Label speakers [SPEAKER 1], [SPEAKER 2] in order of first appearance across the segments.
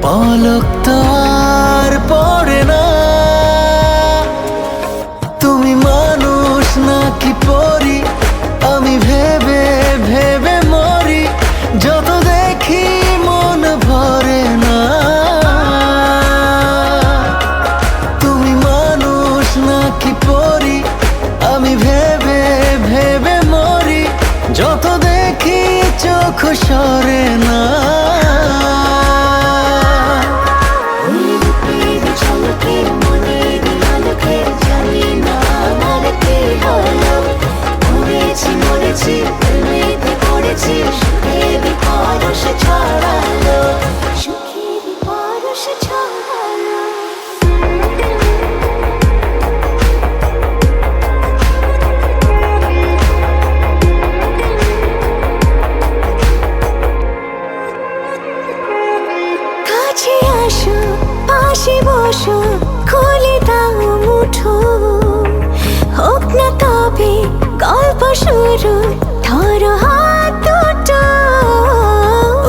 [SPEAKER 1] পলক তো আর পড়ে না। তুমি মানুষ নাকি পরি, আমি ভেবে ভেবে মরি। যত দেখি মন ভরে না। তুমি মানুষ নাকি পরি, আমি ভেবে ভেবে মরি। যত দেখি চোখ সরে না।
[SPEAKER 2] পাশে বসো, খুলে দাও মুঠো। হোক না তবে গল্প শুরু, ধরো হাত দুটো।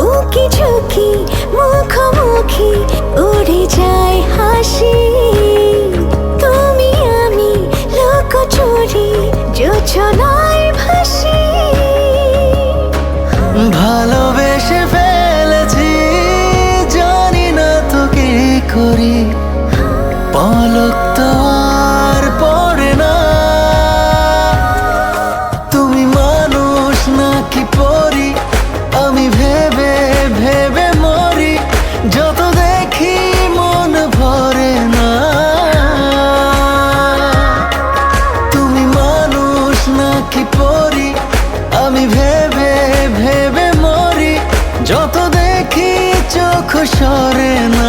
[SPEAKER 2] উকি ঝুঁকি মুখোমুখি, উড়ে যায় হাসি। তুমি আমি লুকোচুরি, যোছনায় ভাসি।
[SPEAKER 1] ভালোবেসে ফেলেছি, জানি না তো কি করি। পলক তো আর পড়ে না। তুমি মানুষ নাকি পরি, আমি ভেবে ভেবে মরি। যত দেখি মন ভরে না। তুমি মানুষ নাকি পরি, আমি ভেবে ভেবে মরি। যত দেখি চোখ সরে না।